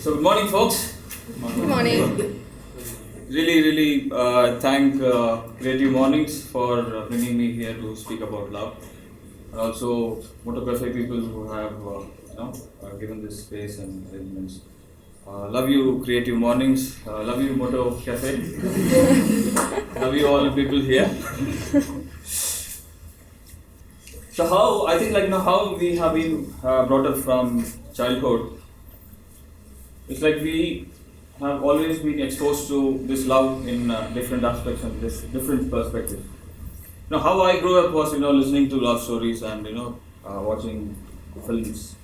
So good morning, folks. Good morning. Really thank Creative Mornings for bringing me here to speak about love, and also Moto Cafe people who have given this space and arrangements. Love you, Creative Mornings. Love you, Moto Cafe. Love you, all the people here. So how I think how we have been brought up from childhood. It's like we have always been exposed to this love in different aspects and this different perspectives. How I grew up was listening to love stories and watching films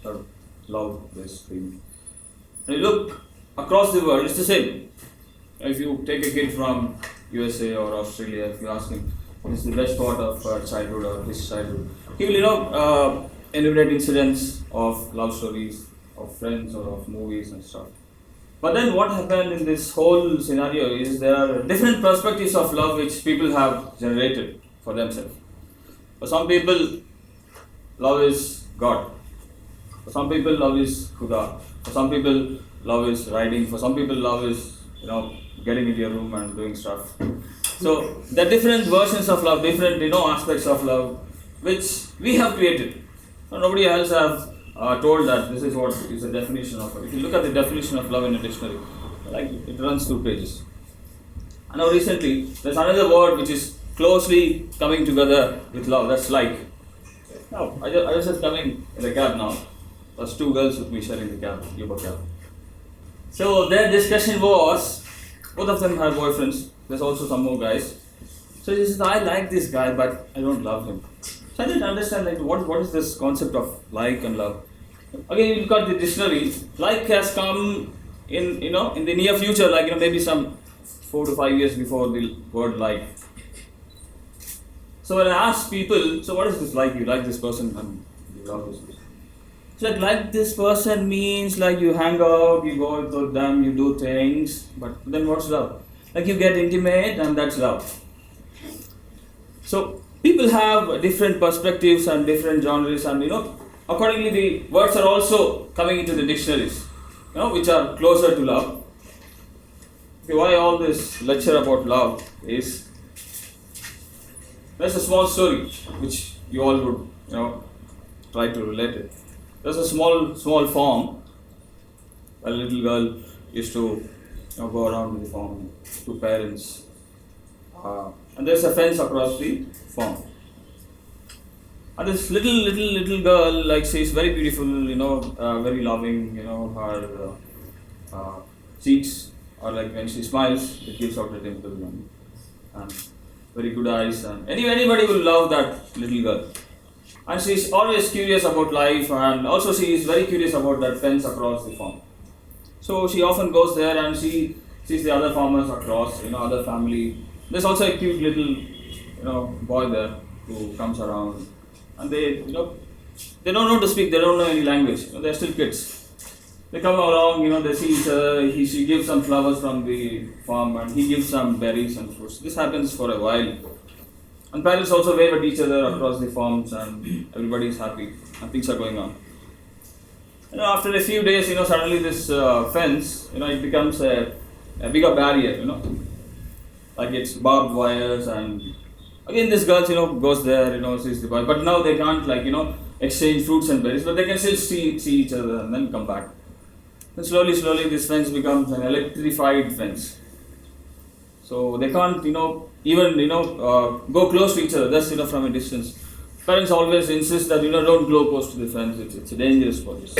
or love-based things. And you look across the world, it's the same. If you take a kid from USA or Australia, if you ask him, what is the best part of childhood or his childhood, he will enumerate incidents of love stories, of friends or of movies and stuff. But then what happened in this whole scenario is there are different perspectives of love which people have generated for themselves. For some people, love is God. For some people, love is Khuda. For some people, love is riding. For some people, love is getting into your room and doing stuff. So there are different versions of love, different aspects of love which we have created. Nobody else has told that this is what is the definition of love. If you look at the definition of love in a dictionary, it runs 2 pages. And now recently, there's another word which is closely coming together with love, that's like. Now, I was just coming in a cab now. There's 2 girls with me sharing the cab, Uber cab. So their discussion was, both of them have boyfriends, there's also some more guys. So she says, I like this guy, but I don't love him. So I didn't understand what is this concept of like and love. Again, you look at the dictionary. Like has come in in the near future, maybe some 4 to 5 years before the word like. So when I ask people, so what is this like? You like this person and you love this person. It's like this person means you hang out, you go with them, you do things. But then what's love? You get intimate and that's love. So people have different perspectives and different genres, and accordingly the words are also coming into the dictionaries, which are closer to love. Okay, why all this lecture about love is, there's a small story which you all would try to relate it. There's a small farm. A little girl used to go around with the farm, 2 parents. And there's a fence across the farm. And this little girl, she's very beautiful, very loving, her cheeks are when she smiles, it gives out a dimple, and very good eyes, and anybody will love that little girl. And she's always curious about life, and also she is very curious about that fence across the farm. So she often goes there and she sees the other farmers across, other family. There's also a cute little, boy there who comes around, and they don't know to speak. They don't know any language. They're still kids. They come along. They see each other. She gives some flowers from the farm, and he gives some berries and fruits. This happens for a while, and parents also wave at each other across the farms, and everybody is happy, and things are going on. After a few days, suddenly this fence, it becomes a bigger barrier. It's barbed wires, and again this girl, goes there, sees the boy. But now they can't, exchange fruits and berries, but they can still see each other and then come back. And slowly, this fence becomes an electrified fence. So they can't, even, go close to each other, just, from a distance. Parents always insist that, don't go close to the fence, it's a dangerous place.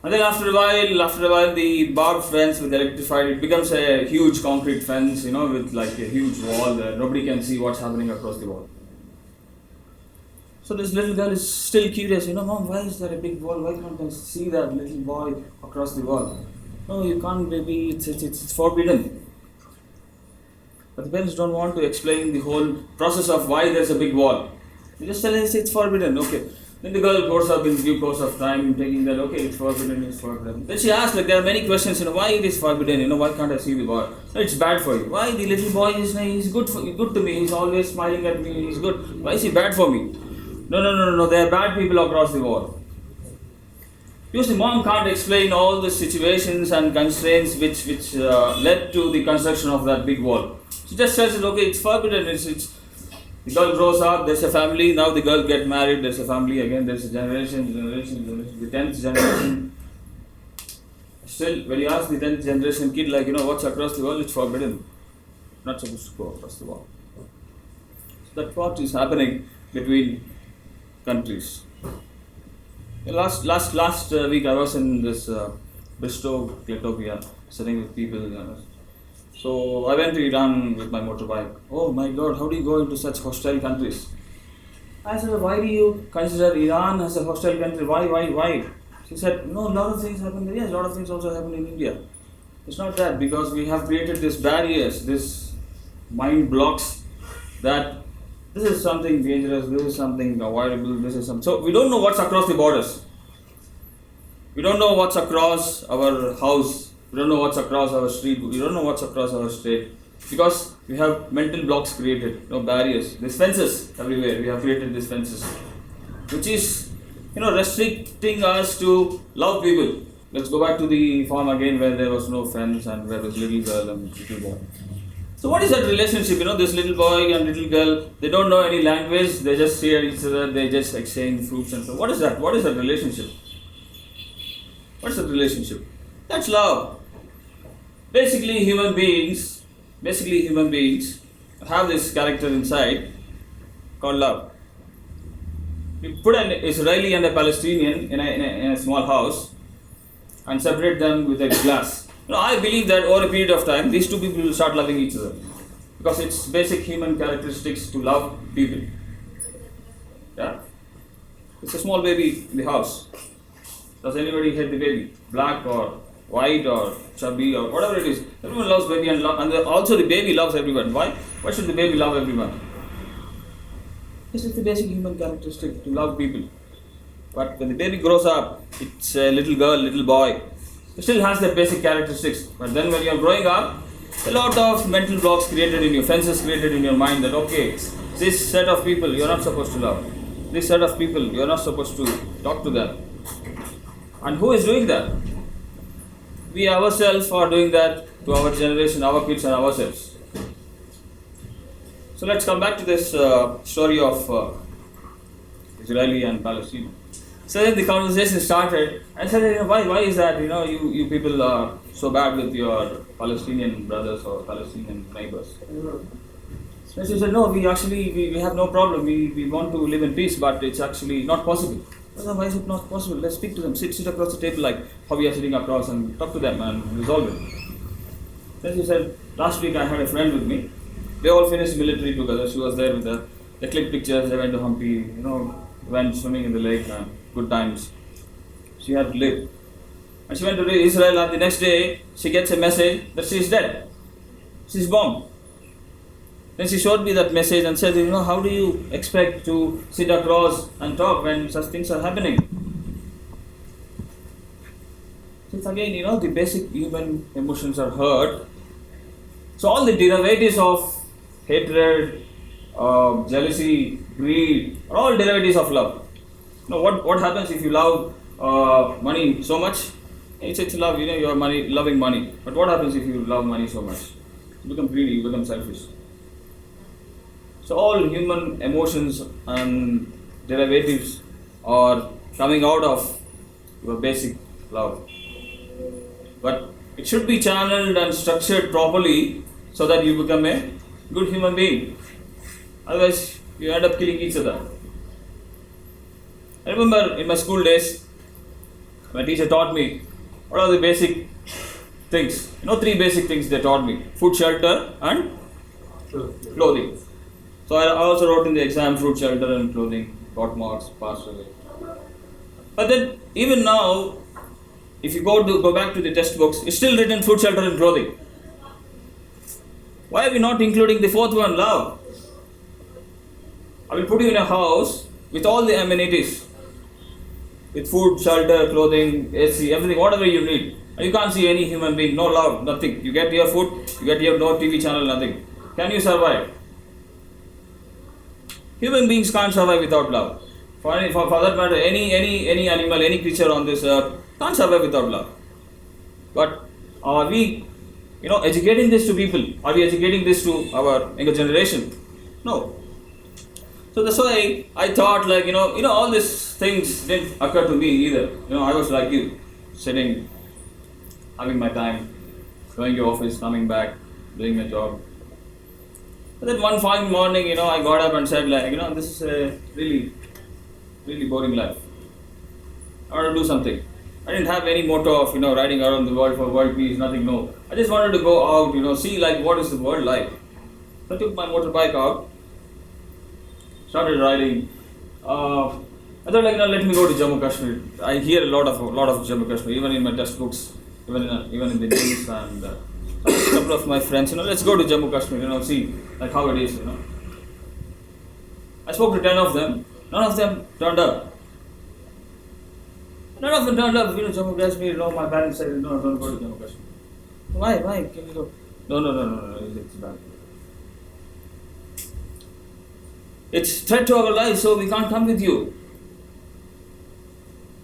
And then after a while, the barbed fence with electrified, it becomes a huge concrete fence, with a huge wall there. Nobody can see what's happening across the wall. So this little girl is still curious, Mom, why is there a big wall? Why can't I see that little boy across the wall? No, you can't, baby, it's forbidden. But the parents don't want to explain the whole process of why there's a big wall. They just tell us it's forbidden, okay. Then the girl grows up in due course of time, taking that, okay, it's forbidden, it's forbidden. Then she asks, there are many questions, why it is forbidden, why can't I see the wall? No, it's bad for you. Why the little boy he's good to me, he's always smiling at me, he's good. Why is he bad for me? No, there are bad people across the wall. Because the mom can't explain all the situations and constraints which led to the construction of that big wall. She just says, okay, it's forbidden, the girl grows up, there's a family, now the girl gets married, there's a family again, there's a generation, the 10th generation. Still, when you ask the 10th generation kid, what's across the wall, it's forbidden. Not supposed to go across the wall. So that's what is happening between countries. Last week I was in this Bristol, Clitopia, sitting with people. So I went to Iran with my motorbike. Oh my God, how do you go into such hostile countries? I said, why do you consider Iran as a hostile country? Why? She said, no, a lot of things happen there. Yes, a lot of things also happen in India. It's not that, because we have created these barriers, this mind blocks that this is something dangerous, this is something avoidable, this is something. So we don't know what's across the borders. We don't know what's across our house. We don't know what's across our street. We don't know what's across our state. Because we have mental blocks created, barriers. There's fences everywhere. We have created these fences, which is, restricting us to love people. Let's go back to the farm again where there was no fence and where there's little girl and little boy. So what is that relationship? This little boy and little girl, they don't know any language, they just see each other, they just exchange fruits and so. What is that? What is that relationship? What's that relationship? That's love. Basically human beings have this character inside called love. You put an Israeli and a Palestinian in a small house and separate them with a glass. I believe that over a period of time, these two people will start loving each other. Because it's basic human characteristics to love people. Yeah? It's a small baby in the house. Does anybody hate the baby? Black or white or chubby or whatever it is. Everyone loves baby and also the baby loves everyone. Why? Why should the baby love everyone? This is the basic human characteristic, to love people. But when the baby grows up, it's a little girl, little boy. It still has that basic characteristics. But then when you're growing up, a lot of mental blocks created in you, fences created in your mind that, okay, this set of people you're not supposed to love. This set of people you're not supposed to talk to them. And who is doing that? We ourselves are doing that to our generation, our kids and ourselves. So let's come back to this story of Israeli and Palestinian. So then the conversation started. I said, why is that? You people are so bad with your Palestinian brothers or Palestinian neighbors. So she said, no, we have no problem. We want to live in peace, but it's actually not possible. Why is it not possible? Let's speak to them. Sit across the table like how we are sitting across and talk to them and resolve it. Then she said, last week I had a friend with me. They all finished military together. She was there with her. They clicked pictures. They went to Hampi. Went swimming in the lake. Good times. She had to live. And she went to Israel, and the next day she gets a message that she is dead. She's bombed. Then she showed me that message and said, how do you expect to sit across and talk when such things are happening? So it's again, the basic human emotions are hurt. So all the derivatives of hatred, jealousy, greed are all derivatives of love. What happens if you love money so much? It's love, you're loving money. But what happens if you love money so much? You become greedy, you become selfish. So all human emotions and derivatives are coming out of your basic love. But it should be channeled and structured properly so that you become a good human being. Otherwise, you end up killing each other. I remember in my school days, my teacher taught me what are the basic things. 3 basic things they taught me. Food, shelter and clothing. So I also wrote in the exam food, shelter and clothing. got marks, passed away. But then even now, if you go back to the textbooks, it's still written food, shelter, and clothing. Why are we not including the fourth one, love? I will put you in a house with all the amenities, with food, shelter, clothing, AC, everything, whatever you need. And you can't see any human being, no love, nothing. You get your food, you get your no TV channel, nothing. Can you survive? Human beings can't survive without love. For that matter, any animal, any creature on this earth can't survive without love. But are we, educating this to people? Are we educating this to our younger generation? No. So that's why I thought, all these things didn't occur to me either. I was like you, sitting, having my time, going to office, coming back, doing my job. But then one fine morning, I got up and said, this is a really, really boring life. I want to do something. I didn't have any motto of, riding around the world for world peace, nothing, no. I just wanted to go out, see what is the world like. So I took my motorbike out, started riding. I thought let me go to Jammu Kashmir. I hear a lot of Jammu Kashmir, even in my textbooks, even in the news, and a couple of my friends, let's go to Jammu Kashmir, see how it is, I spoke to 10 of them, none of them turned up. None of them turned up, Jammu Kashmir, my parents said, no, don't go to Jammu Kashmir. Why, can you go? No, it's bad. It's threat to our lives, so we can't come with you.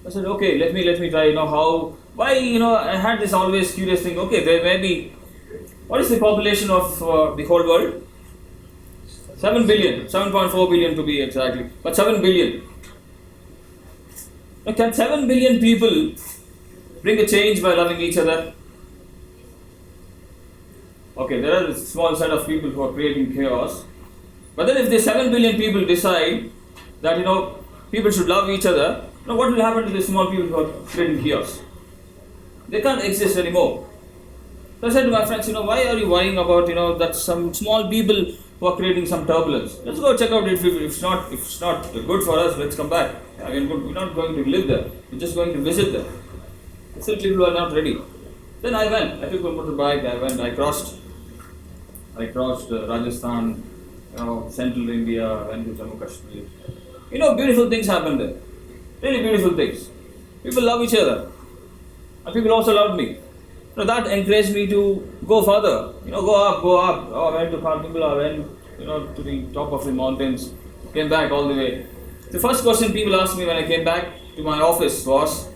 I said, okay, let me try, why, I had this always curious thing, okay, there may be, what is the population of the whole world? 7 billion, 7.4 billion to be exactly, but 7 billion. Now, can 7 billion people bring a change by loving each other? Okay, there are a small set of people who are creating chaos. But then if the 7 billion people decide that, people should love each other, what will happen to the small people who are creating chaos? They can't exist anymore. So I said to my friends, why are you worrying about, that some small people who are creating some turbulence? Let's go check out if it's not good for us, let's come back. We're not going to live there. We're just going to visit there. Still people are not ready. Then I went. I took a motorbike. I crossed Rajasthan, central India, went to Jammu Kashmir. Beautiful things happened there. Really beautiful things. People love each other. And people also loved me. That encouraged me to go further. Go up. I went to Khartoum, went, to the top of the mountains. Came back all the way. The first question people asked me when I came back to my office was,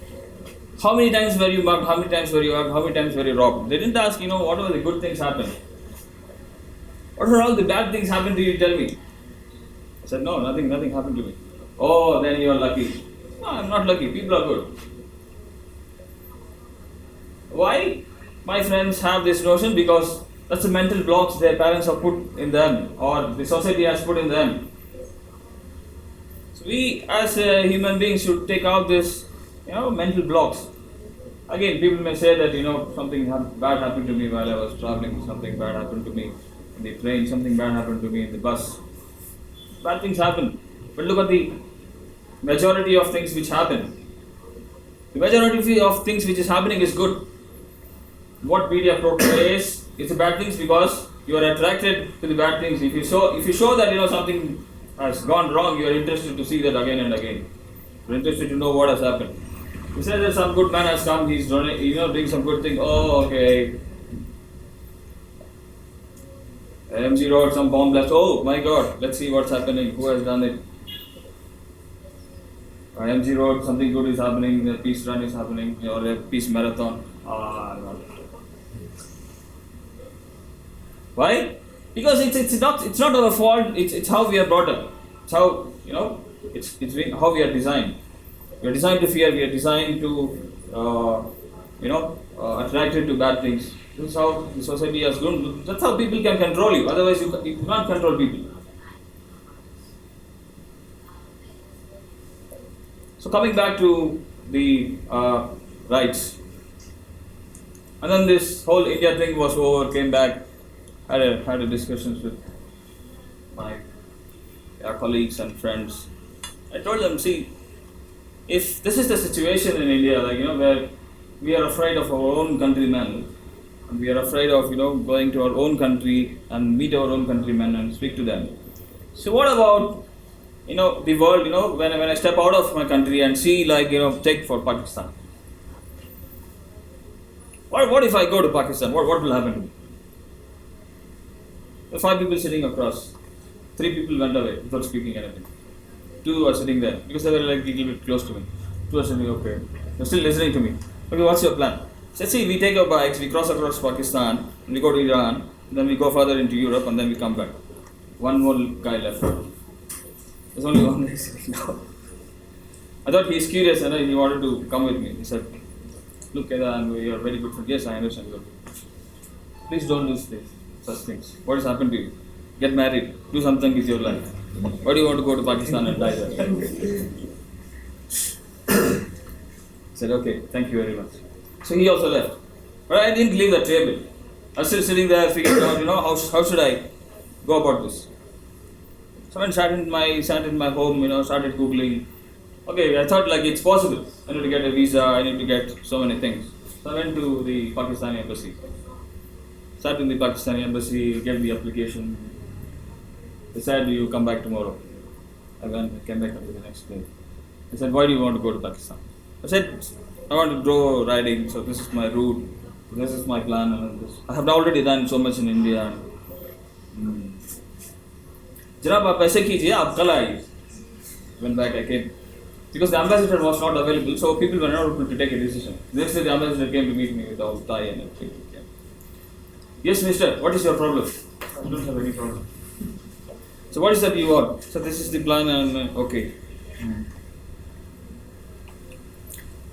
how many times were you mugged? How many times were you hugged? How many times were you robbed? They didn't ask, what were the good things happened? What are all the bad things happened to you? Tell me. I said, no, nothing happened to me. Oh, then you are lucky. No, I'm not lucky. People are good. Why? My friends have this notion because that's the mental blocks their parents have put in them or the society has put in them. So we as human beings should take out this, mental blocks. Again, people may say that, something bad happened to me while I was traveling, something bad happened to me in the train, something bad happened to me in the bus. Bad things happen. But look at the majority of things which happen. The majority of things which is happening is good. What media portrays is the bad things because you are attracted to the bad things. If you show that something has gone wrong, you are interested to see that again and again. You are interested to know what has happened. You say that some good man has come, he's doing some good thing. Oh, okay. MG Road, some bomb blast. Oh my God, let's see what's happening. Who has done it? MG Road, something good is happening. A peace run is happening, or a peace marathon. No. Why? Because it's not our fault. It's how we are brought up. It's how it's how we are designed. We are designed to fear. We are designed to attracted to bad things. This is how the society has grown. That's how people can control you. Otherwise, you can't control people. So coming back to the rights, and then this whole India thing was over. Came back, had a discussions with my colleagues and friends. I told them, see, if this is the situation in India, where we are afraid of our own countrymen, and we are afraid of, going to our own country and meet our own countrymen and speak to them. So what about, the world, when I step out of my country and see, take for Pakistan. What if I go to Pakistan? What will happen to me? There are 5 people sitting across. 3 people went away without speaking anything. 2 are sitting there because they were like a little bit close to me. 2 are sitting, okay. They're still listening to me. Okay, what's your plan? So see, we take our bikes, we cross across Pakistan, and we go to Iran, then we go further into Europe, and then we come back. One more guy left. There's only one guy sitting now. I thought he's curious and he wanted to come with me. He said, look, Kedar, we are very good friends. Yes, I understand. Please don't do such things. What has happened to you? Get married. Do something with your life. Why do you want to go to Pakistan and die there? I said, okay, thank you very much. So he also left. But I didn't leave the table. I was still sitting there figuring out, how should I go about this? So I sat in my home, started Googling. Okay, I thought it's possible. I need to get a visa, I need to get so many things. So I went to the Pakistani embassy. Sat in the Pakistani embassy, gave the application. They said, you come back tomorrow. I came back the next day. They said, why do you want to go to Pakistan? I said, I want to go riding, so this is my route, this is my plan. And this. I have already done so much in India. Janab, aap aise kijiye, aap kal aaye. Went back, I came. Because the ambassador was not available, so people were not able to take a decision. The next day, the ambassador came to meet me with all tie and everything. Yes, mister, what is your problem? I don't have any problem. So what is that you want? So this is the plan and okay.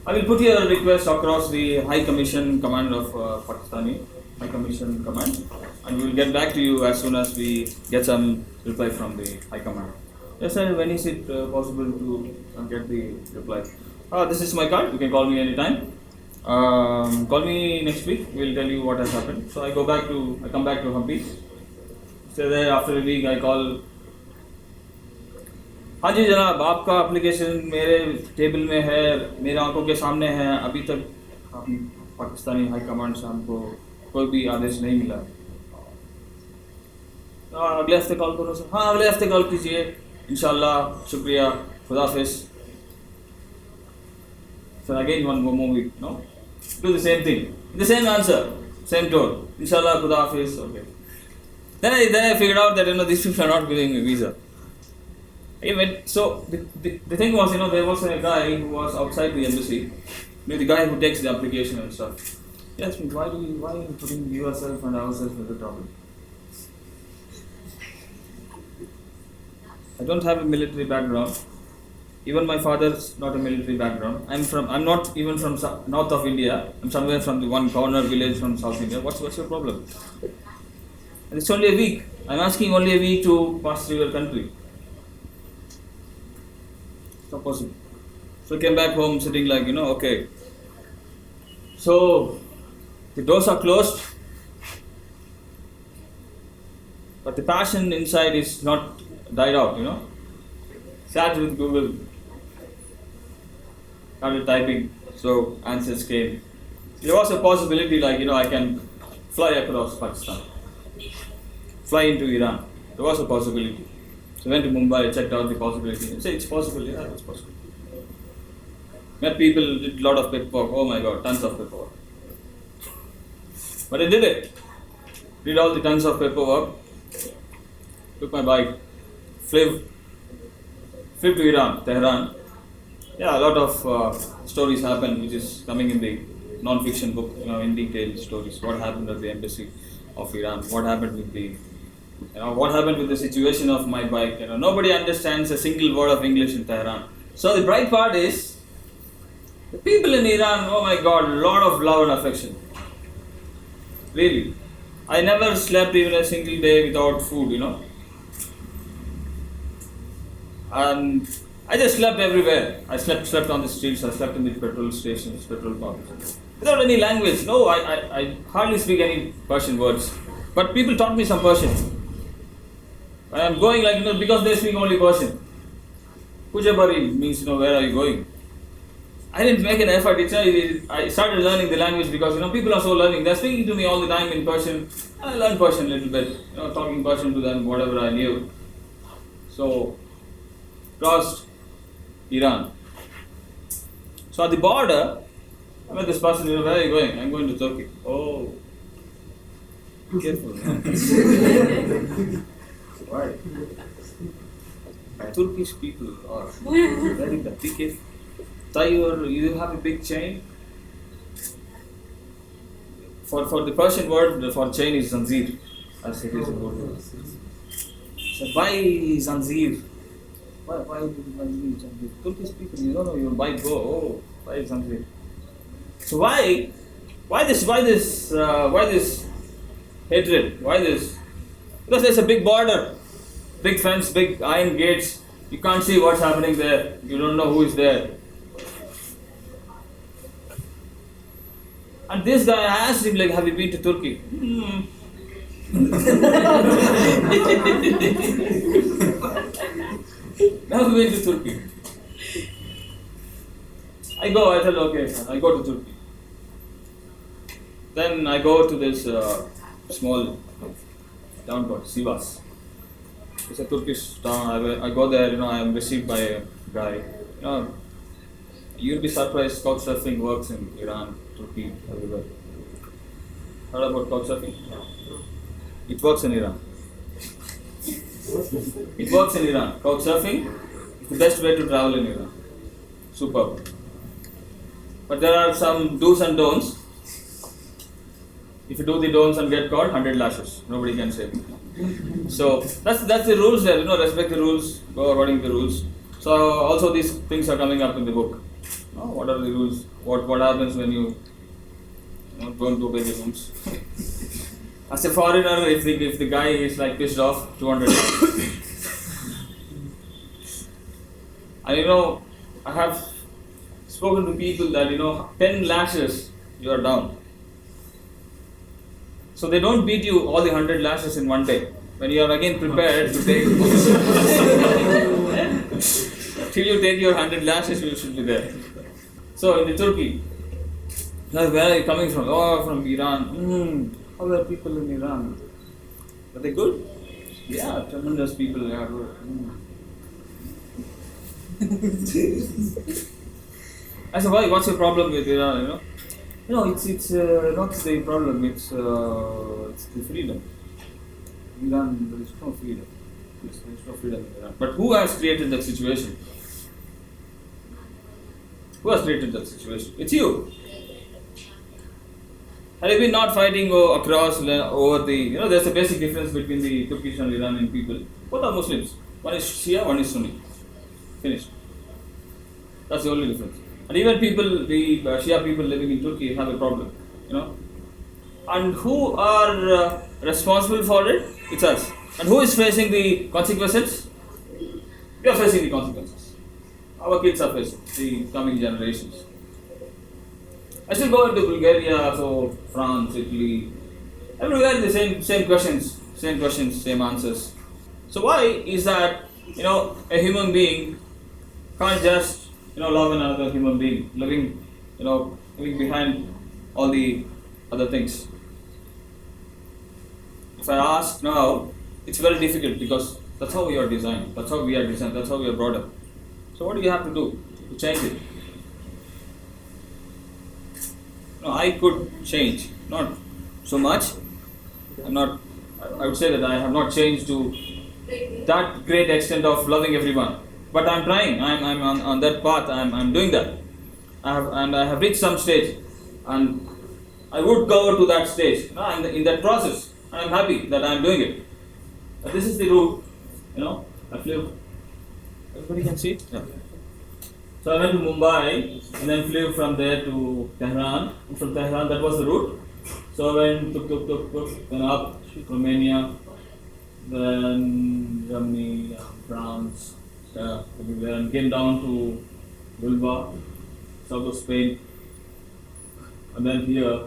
I will put your request across the High Commission Command of Pakistani High Commission Command, and we will get back to you as soon as we get some reply from the High Command. Yes, sir. When is it possible to get the reply? This is my card. You can call me anytime. Call me next week. We'll tell you what has happened. So I come back to Hampi. So there after a week I call. हाँ जी जनाब, आपका application मेरे table में है, मेरे आंखों के सामने है, अभी तक पाकिस्तानी हाई कमांड से हमको कोई भी आदेश नहीं मिला। अगले हफ्ते कॉल करो सर। हाँ, अगले हफ्ते कॉल कीजिए, इंशाल्लाह, शुक्रिया, खुदाफिज। So again one more week, no? Do the same thing, the same answer, same tone, inshallah, खुदाफिज, okay. Then I figured out that these people are not giving me visa. So the thing was, there was a guy who was outside the embassy, the guy who takes the application and stuff. He asked me, why are you putting yourself and ourselves in the trouble? I don't have a military background. Even my father's not a military background. I'm not even from north of India. I'm somewhere from the one corner village from South India. What's your problem? And it's only a week. I'm asking only a week to pass through your country. It's not possible. So I came back home sitting okay. So the doors are closed, but the passion inside is not died out, Sat with Google, started typing, so answers came. There was a possibility I can fly across Pakistan, fly into Iran. There was a possibility. So I went to Mumbai, checked out the possibility. I said, it's possible, yeah, it's possible. Met people, did a lot of paperwork, oh my god, tons of paperwork. But I did it. Did all the tons of paperwork, took my bike, flew to Iran, Tehran. Yeah, a lot of stories happened, which is coming in the non-fiction book, in detail stories. What happened at the embassy of Iran? What happened with the situation of my bike? Nobody understands a single word of English in Tehran. So the bright part is, the people in Iran, oh my God, a lot of love and affection. Really, I never slept even a single day without food, And I just slept everywhere. I slept on the streets, I slept in the petrol stations, petrol pumps. Without any language. No, I hardly speak any Persian words. But people taught me some Persian. I am going because they speak only Persian. Kujabari means, where are you going? I didn't make an effort. I started learning the language because, people are so learning. They're speaking to me all the time in Persian. I learned Persian a little bit, talking Persian to them, whatever I knew. So, crossed Iran. So at the border, I met this person, where are you going? I'm going to Turkey. Oh, be careful. Why? Turkish people are very bad. Be careful. You have a big chain. For the Persian word for chain is zanzir, as it is in Urdu. So why zanzir? Why zanzir? Turkish people, you don't know your bike go. Oh, why zanzir? So why this hatred? Why this? Because there's a big border, big fence, big iron gates. You can't see what's happening there. You don't know who is there. And this guy asked him, have you been to Turkey? Never been to Turkey. I tell, okay, I go to Turkey. Then I go to this small town called Sivas. It's a Turkish town. I go there, I am received by a guy. You'll be surprised, couchsurfing works in Iran, Turkey, everywhere. Heard about couchsurfing? It works in Iran. It works in Iran. Couchsurfing is the best way to travel in Iran. Superb. But there are some do's and don'ts. If you do the don'ts and get caught, 100 lashes. Nobody can save you. So that's the rules there. Respect the rules, go according to the rules. So also these things are coming up in the book. What are the rules? What happens when you don't obey the rules? As a foreigner, if the guy is pissed off, 200. And I have spoken to people that 10 lashes you are down. So they don't beat you all the 100 lashes in one day. When you are again prepared to take till you take your 100 lashes, you should be there. So in the Turkey, where are you coming from? Oh, from Iran. How are people in Iran? Are they good? Yeah, tremendous people. They are good. I said, why? What's your problem with Iran? It's not the problem. It's the freedom. Iran, there is no freedom. There is no freedom in Iran. But who has created that situation? Who has created that situation? It's you. Had you been not fighting across over the, there's a basic difference between the Turkish and Iranian people. Both are Muslims. One is Shia, one is Sunni. Finished. That's the only difference. And even the Shia people living in Turkey have a problem, And who are responsible for it? It's us. And who is facing the consequences? We are facing the consequences. Our kids are facing, the coming generations. I still go into Bulgaria, so France, Italy, everywhere the same questions, same answers. So why is that, a human being can't just love another human being, living behind all the other things. If I ask now, it's very difficult because that's how we are designed, that's how we are designed, that's how we are brought up. So what do you have to do to change it? I could change, not so much. I would say that I have not changed to that great extent of loving everyone. But I'm trying. I'm on that path. I'm doing that. I have reached some stage, and I would go to that stage. I'm in that process, and I'm happy that I'm doing it. But this is the route. I flew. Everybody can see it. Yeah. So I went to Mumbai and then flew from there to Tehran. And from Tehran, that was the route. So I went tuk, then up Romania, then Germany, France. Everywhere, and came down to Bilbao, south of Spain, and then here,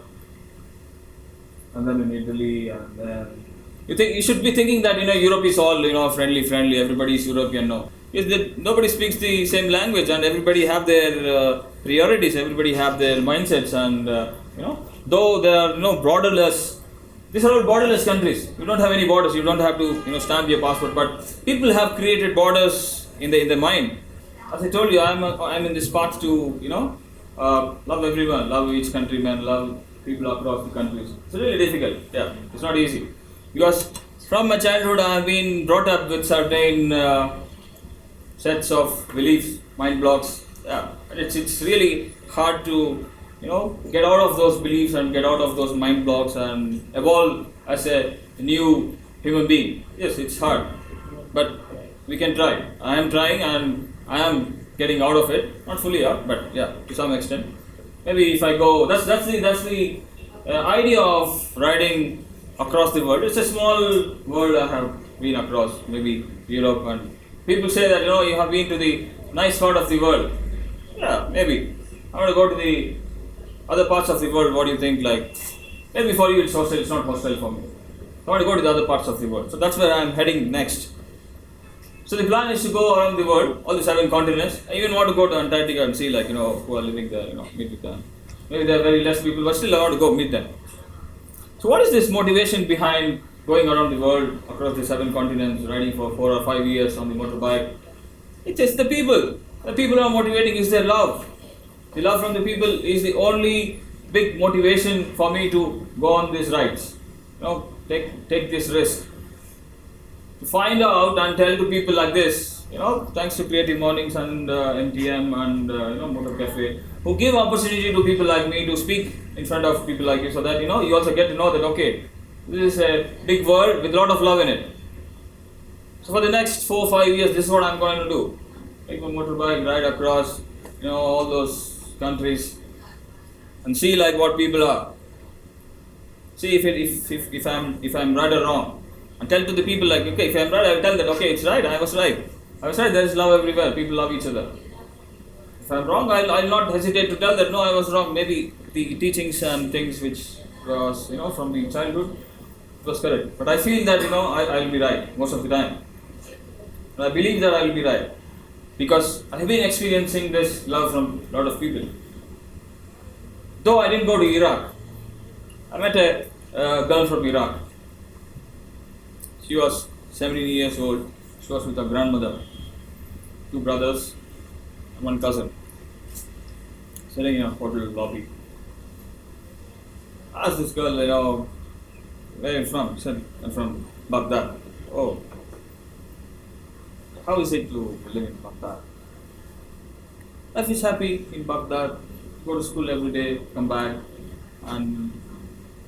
and then in Italy, and then you should be thinking that Europe is all friendly, everybody is European. No, Nobody speaks the same language, and everybody have their priorities. Everybody have their mindsets, and though there are borderless. These are all borderless countries. You don't have any borders. You don't have to stamp your passport. But people have created borders in the mind. As I told you, I'm in this path to love everyone, love each countryman, love people across the countries. It's really difficult. Yeah, it's not easy because from my childhood I have been brought up with certain sets of beliefs, mind blocks. Yeah, and it's really hard to get out of those beliefs and get out of those mind blocks and evolve as a new human being. Yes, it's hard, but we can try. I am trying and I am getting out of it. Not fully out, but yeah, to some extent. Maybe if I go, that's the idea of riding across the world. It's a small world I have been across, maybe Europe, and people say that you have been to the nice part of the world. Yeah, maybe. I want to go to the other parts of the world. What do you think? Like, maybe for you it's hostile. It's not hostile for me. I want to go to the other parts of the world. So that's where I am heading next. So the plan is to go around the world, all the 7 continents. I even want to go to Antarctica and see who are living there, meet with them. Maybe there are very less people, but still I want to go meet them. So what is this motivation behind going around the world, across the 7 continents, riding for 4 or 5 years on the motorbike? It's the people. The people are motivating is their love. The love from the people is the only big motivation for me to go on these rides. Take this risk. To find out and tell to people like this, thanks to Creative Mornings and MTM and Moto Cafe, who give opportunity to people like me to speak in front of people like you, so that you also get to know that this is a big world with a lot of love in it. So for the next 4 or 5 years, this is what I'm going to do. Take my motorbike, ride across all those countries and see what people are. See if I'm right or wrong. And tell to the people if I'm right, I will tell that it's right, I was right. There is love everywhere, people love each other. If I'm wrong, I'll not hesitate to tell that no, I was wrong. Maybe the teachings and things which was from the childhood was correct. But I feel that I'll be right most of the time. And I believe that I will be right. Because I have been experiencing this love from a lot of people. Though I didn't go to Iraq, I met a girl from Iraq. She was 17 years old. She was with her grandmother, 2 brothers, and 1 cousin, sitting in a hotel lobby. I asked this girl, where are you from? She said, I'm from Baghdad. Oh, how is it to live in Baghdad? Life is happy in Baghdad. Go to school every day, come back, and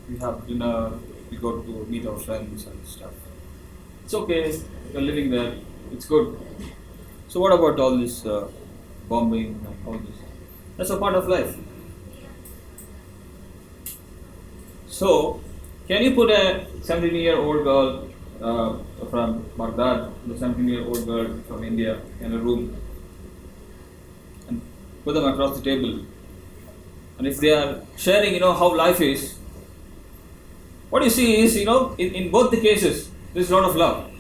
we have dinner. We go to meet our friends and stuff. It's okay, you're living there, it's good. So what about all this bombing and all this? That's a part of life. So, can you put a 17-year-old girl from Baghdad, the 17-year-old girl from India in a room and put them across the table? And if they are sharing, how life is, what you see is, in both the cases, there is a lot of love.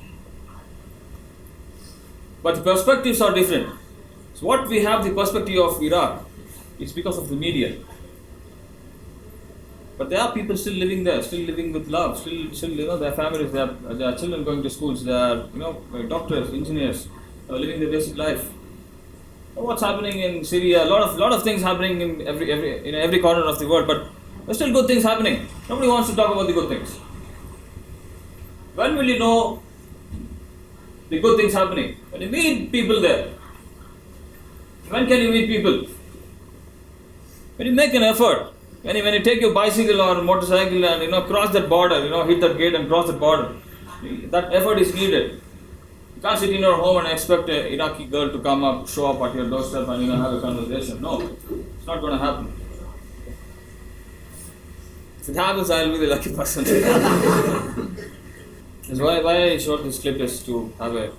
But the perspectives are different. So what we have the perspective of Iraq is because of the media. But there are people still living there, still living with love, still their families, their children going to schools, they are doctors, engineers, living their basic life. So what's happening in Syria? A lot of things happening in every corner of the world, but there's still good things happening. Nobody wants to talk about the good things. When will you know the good things happening? When you meet people there. When can you meet people? When you make an effort. When you take your bicycle or motorcycle and cross that border, hit that gate and cross that border. That effort is needed. You can't sit in your home and expect an Iraqi girl to come up, show up at your doorstep and have a conversation. No, it's not going to happen. If it happens, I will be the lucky person. That's why I showed this clip is to have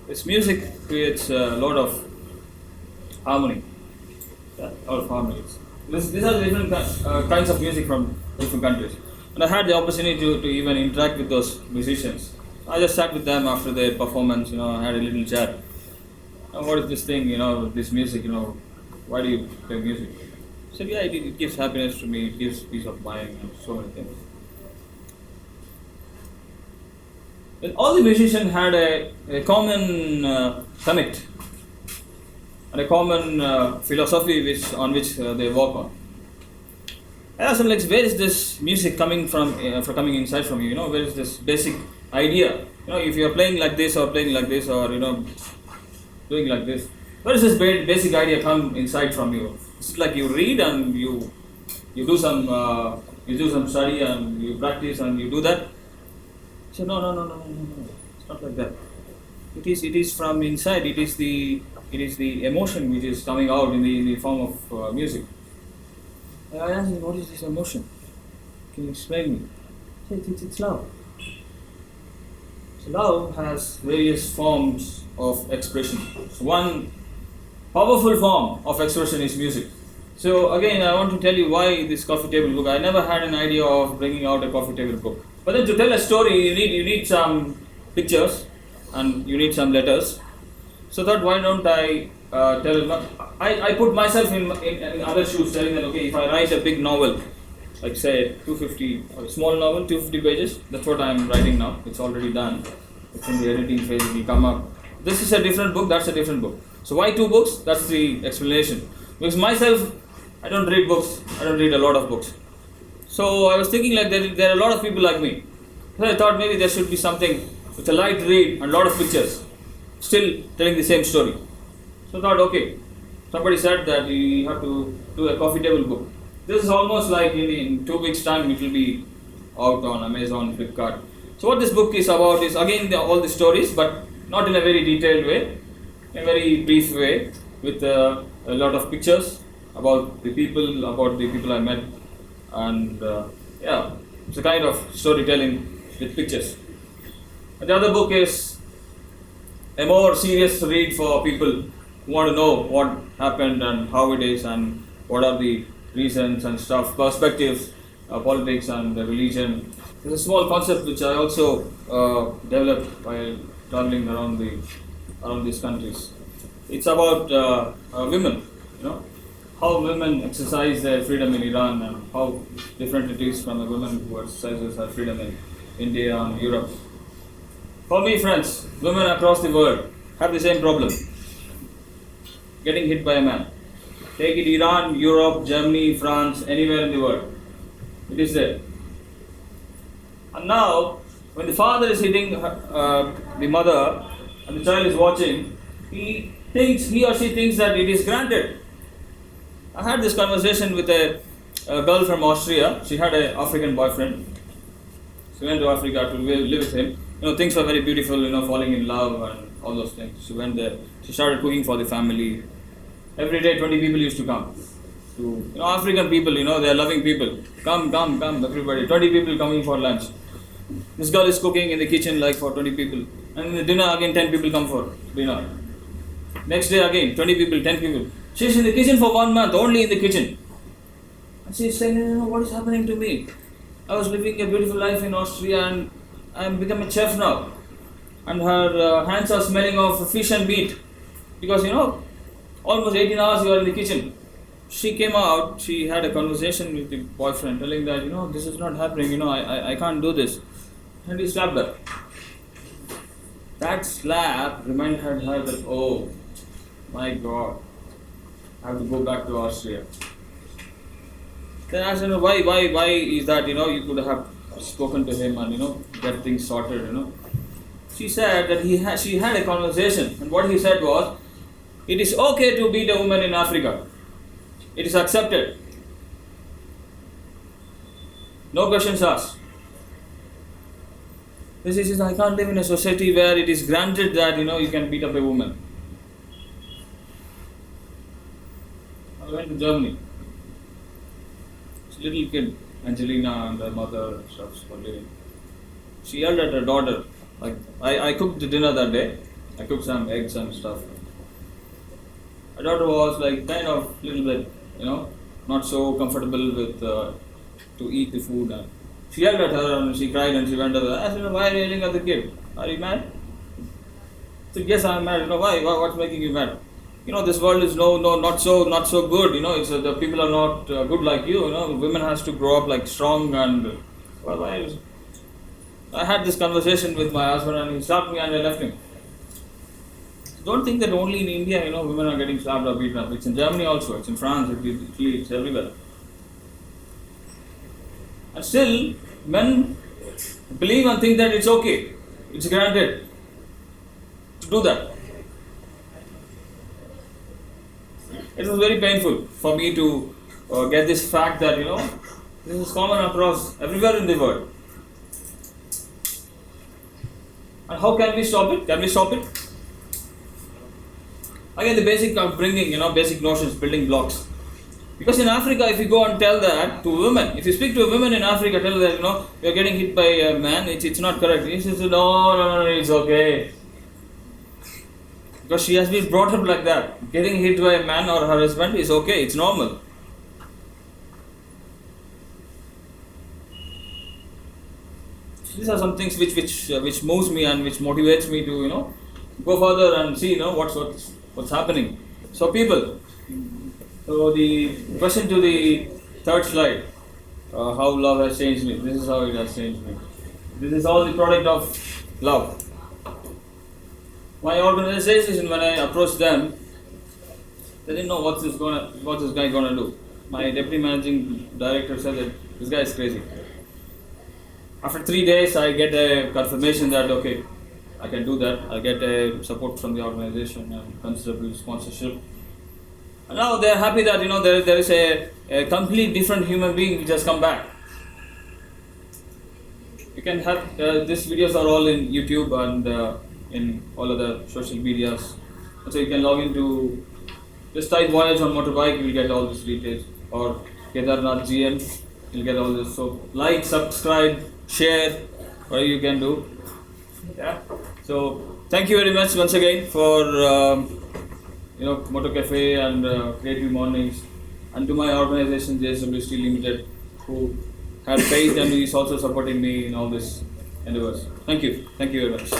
this music creates a lot of harmony. Yeah, a lot of harmonies. These are different kinds of music from different countries. And I had the opportunity to even interact with those musicians. I just sat with them after their performance, I had a little chat. What is this thing, this music, why do you play music? I said, yeah, it gives happiness to me, it gives peace of mind, and so many things. Well, all the musicians had a common connect and a common philosophy on which they work on. I asked them, like, where is this music coming from inside from you? Where is this basic idea? If you are playing like this or doing like this, where does this basic idea come inside from you? It's like you read and you do some study and you practice and you do that. I said, no. It's not like that. It is from inside. It is the emotion which is coming out in the form of music. I asked him, what is this emotion? Can you explain me? He said, it's love. So love has various forms of expression. So one powerful form of expression is music. So again, I want to tell you why this coffee table book. I never had an idea of bringing out a coffee table book. But then to tell a story, you need some pictures and you need some letters. So that why don't I I put myself in other shoes, telling that, okay, if I write a big novel, like say 250, or a small novel, 250 pages, that's what I'm writing now. It's already done. It's in the editing phase, it will come up. This is a different book, that's a different book. So why two books? That's the explanation. Because myself, I don't read books, I don't read a lot of books. So I was thinking like there are a lot of people like me. So I thought maybe there should be something with a light read and a lot of pictures, still telling the same story. So I thought, okay, somebody said that you have to do a coffee table book. This is almost like in 2 weeks' time it will be out on Amazon, Flipkart. So what this book is about is again all the stories, but not in a very detailed way, in a very brief way, with a lot of pictures about the people I met, and it's a kind of storytelling with pictures. And the other book is a more serious read for people who want to know what happened and how it is and what are the reasons and stuff, perspectives, politics and religion. There's a small concept which I also developed while traveling around these countries. It's about women, how women exercise their freedom in Iran and how different it is from a woman who exercises her freedom in India and Europe. For me, friends, women across the world have the same problem. Getting hit by a man. Take it Iran, Europe, Germany, France, anywhere in the world. It is there. And now, when the father is hitting the mother and the child is watching, he or she thinks that it is granted. I had this conversation with a girl from Austria. She had an African boyfriend. She went to Africa to live with him. Things were very beautiful, falling in love and all those things. She went there. She started cooking for the family. Every day 20 people used to come. African people, they are loving people. Come, everybody. 20 people coming for lunch. This girl is cooking in the kitchen like for 20 people. And in the dinner again 10 people come for dinner. Next day again 20 people, 10 people. She's in the kitchen for 1 month, only in the kitchen. And she's saying, what is happening to me? I was living a beautiful life in Austria and I'm become a chef now. And her hands are smelling of fish and meat. Because almost 18 hours you are in the kitchen. She came out, she had a conversation with the boyfriend telling that, this is not happening, I can't do this. And he slapped her. That slap reminded her that, oh my God, I have to go back to Austria. Then I asked her, why is that, you could have spoken to him and, get things sorted, She said that she had a conversation and what he said was, it is okay to beat a woman in Africa. It is accepted. No questions asked. This is, I can't live in a society where it is granted that, you can beat up a woman. I went to Germany. This little kid, Angelina and her mother, stuff were living. She yelled at her daughter. Like I cooked the dinner that day. I cooked some eggs and stuff. Her daughter was like kind of little bit, not so comfortable with to eat the food. And she yelled at her and she cried and she went away. I said, why are you yelling at the kid? Are you mad? So yes, I'm mad. Why? What's making you mad? This world is not so good. It's the people are not good like you. Women has to grow up like strong and I had this conversation with my husband and he slapped me and I left him. Don't think that only in India, women are getting slapped or beaten up. It's in Germany also. It's in France. It's everywhere. And still, men believe and think that it's okay. It's granted to do that. It was very painful for me to get this fact that this is common across everywhere in the world. And how can we stop it? Can we stop it? Again, the basic upbringing, basic notions, building blocks. Because in Africa, if you go and tell that to women, if you speak to a woman in Africa, tell her that you're getting hit by a man, it's not correct. She says, no, it's okay. Because she has been brought up like that. Getting hit by a man or her husband is okay, it's normal. These are some things which moves me and which motivates me to go further and see what's happening. So people, so the question to the third slide, how love has changed me. This is how it has changed me. This is all the product of love. My organization, when I approached them, they didn't know what's this guy gonna do. My deputy managing director said that this guy is crazy. After 3 days, I get a confirmation that okay, I can do that. I get a support from the organization and considerable sponsorship. And now they are happy that there is a complete different human being which has come back. You can have these videos are all in YouTube and in all other social medias. So you can log into just type voyage on motorbike, you will get all these details, or Kedarnath GM, you'll get all this. So like, subscribe, share, whatever you can do. Yeah. So thank you very much once again for Moto Cafe and Creative Mornings, and to my organization JSW Steel Limited, who had faith and is also supporting me in all this endeavors. Thank you very much.